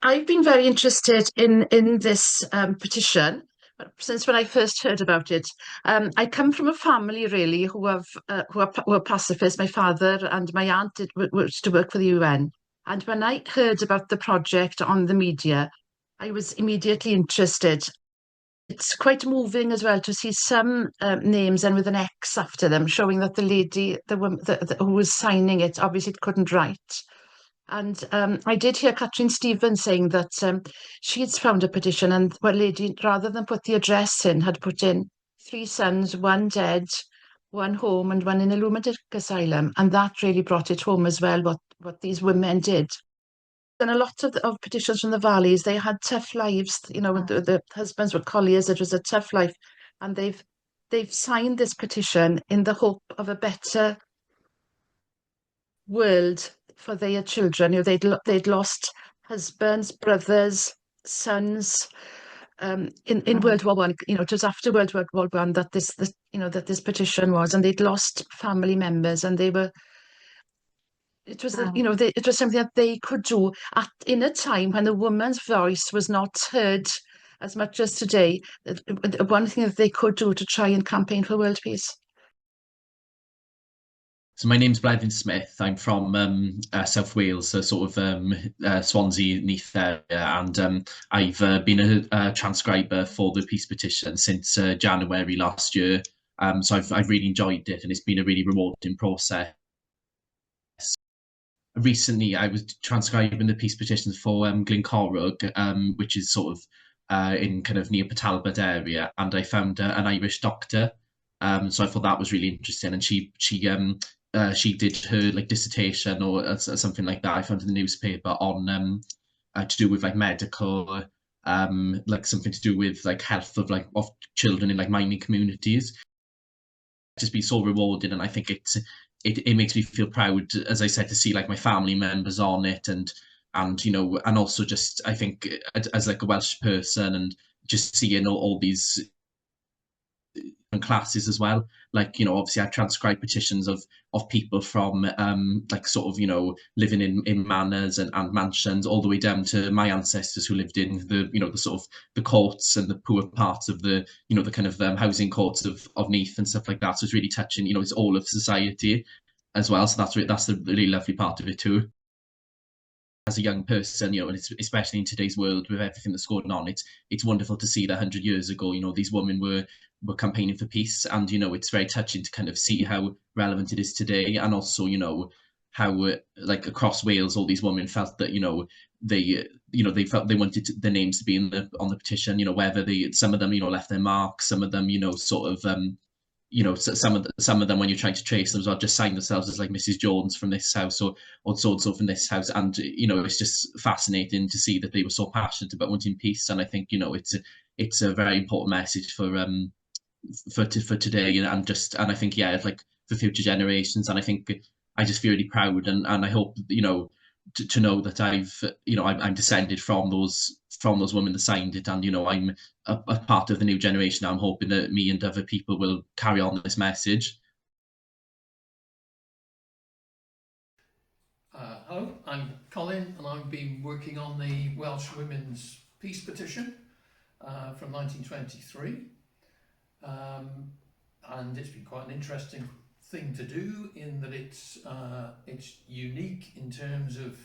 I've been very interested in this petition since when I first heard about it. I come from a family really who are pacifists. My father and my aunt used to work for the UN, and when I heard about the project on the media, I was immediately interested. It's quite moving as well to see some names and with an X after them, showing that the lady, the woman who was signing it, obviously couldn't write. And I did hear Catherine Stevens saying that she'd found a petition and one lady, rather than put the address in, had put in three sons, one dead, one home, and one in a lunatic asylum. And that really brought it home as well, what these women did. And a lot of petitions from the valleys, they had tough lives. The husbands were colliers. It was a tough life, and they've signed this petition in the hope of a better world for their children. They'd lost husbands, brothers, sons. In World War One, it was after World War One that this petition was, and they'd lost family members, and they were. It was, it was something that they could do in a time when a woman's voice was not heard as much as today. One thing that they could do to try and campaign for world peace. So my name's Blevin Smith. I'm from South Wales, so sort of Swansea, Neath area, and I've been a transcriber for the peace petition since January last year. So I've really enjoyed it, and it's been a really rewarding process. Recently, I was transcribing the peace petitions for Glencorrwg, which is sort of in kind of near Petalbert area, and I found an Irish doctor. So I thought that was really interesting, and she did her like dissertation or something like that. I found in the newspaper on to do with like medical, like something to do with like health of children in like mining communities. Just be so rewarding, and I think it makes me feel proud, as I said, to see like my family members on it, and and also just I think as like a Welsh person, and just seeing all these classes as well. Like, obviously I transcribe petitions of people from like sort of, living in manors and mansions all the way down to my ancestors who lived in the sort of the courts and the poor parts of the kind of housing courts of Neath and stuff like that. So it's really touching, it's all of society as well. So that's the really lovely part of it too. As a young person, and especially in today's world with everything that's going on, it's wonderful to see that 100 years ago, these women were campaigning for peace, and it's very touching to kind of see how relevant it is today, and also how like across Wales, all these women felt that they felt they wanted their names to be on the petition, whether some of them left their mark, some of them sort of some of them when you're trying to trace them, just sign themselves as like Mrs. Jones from this house, or so and so from this house, and it's just fascinating to see that they were so passionate about wanting peace, and I think it's a very important message for today, and I think like for future generations, and I think I just feel really proud, and I hope to know that I'm descended from those women that signed it, and I'm a part of the new generation. I'm hoping that me and other people will carry on this message. Hello, I'm Colin, and I've been working on the Welsh Women's Peace Petition from 1923, and it's been quite an interesting thing to do in that it's unique in terms of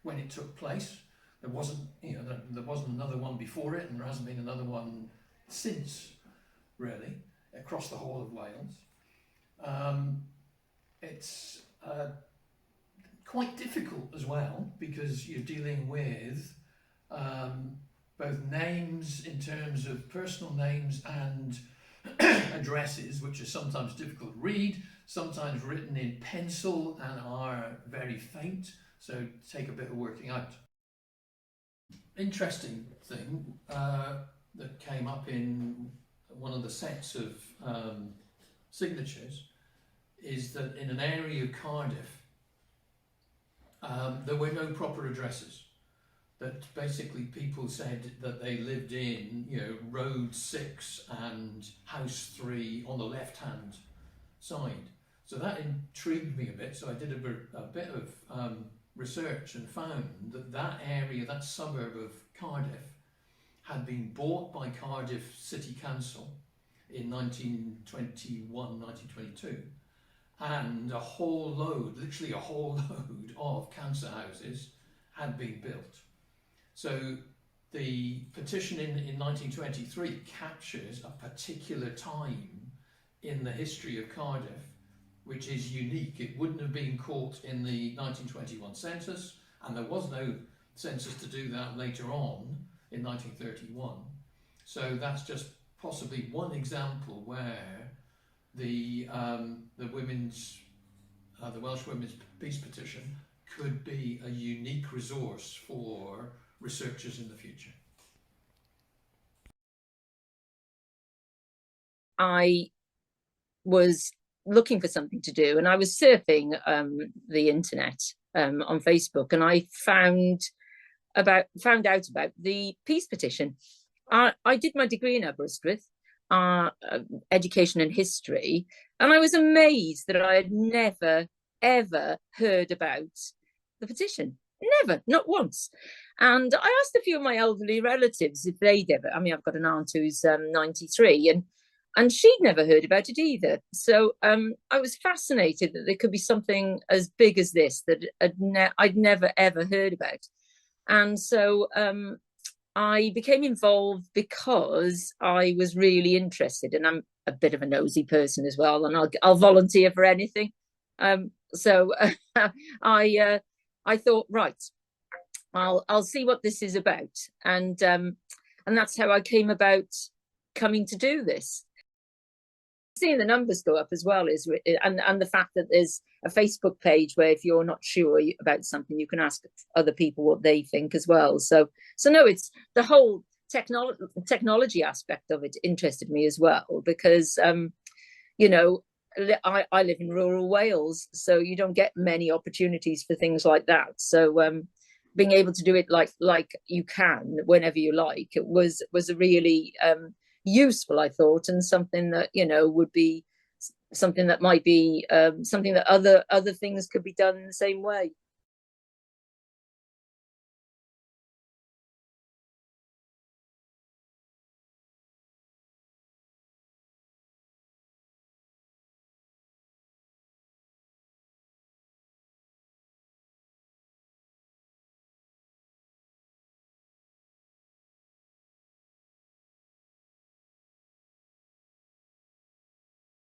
when it took place. There wasn't another one before it, and there hasn't been another one since, really, across the whole of Wales. It's quite difficult as well, because you're dealing with both names in terms of personal names and addresses, which are sometimes difficult to read, sometimes written in pencil and are very faint, so take a bit of working out. Interesting thing that came up in one of the sets of signatures is that in an area of Cardiff there were no proper addresses. That basically people said that they lived in, Road 6 and House 3 on the left-hand side. So that intrigued me a bit. So I did a bit of research and found that that area, that suburb of Cardiff, had been bought by Cardiff City Council in 1921, 1922, and a whole load, literally a whole load of cancer houses had been built. So the petition in 1923 captures a particular time in the history of Cardiff, which is unique. It wouldn't have been caught in the 1921 census, and there was no census to do that later on in 1931. So that's just possibly one example where the Welsh Women's Peace Petition could be a unique resource for researchers in the future. I was looking for something to do, and I was surfing the internet on Facebook, and I found out about the peace petition. I did my degree in Aberystwyth, education and history, and I was amazed that I had never ever heard about the petition. Never, not once. And I asked a few of my elderly relatives if they'd ever. I mean, I've got an aunt who's 93, and she'd never heard about it either. So I was fascinated that there could be something as big as this that I'd never ever heard about. And so I became involved because I was really interested, and I'm a bit of a nosy person as well, and I'll volunteer for anything. So I thought, right, I'll see what this is about, and that's how I came about coming to do this. Seeing the numbers go up as well and the fact that there's a Facebook page where if you're not sure about something, you can ask other people what they think as well. So no, it's the whole technology aspect of it interested me as well, because you know, I live in rural Wales, so you don't get many opportunities for things like that. So being able to do it like you can whenever you like, it was a really useful, I thought, and something that, you know, would be something that might be something that other things could be done in the same way.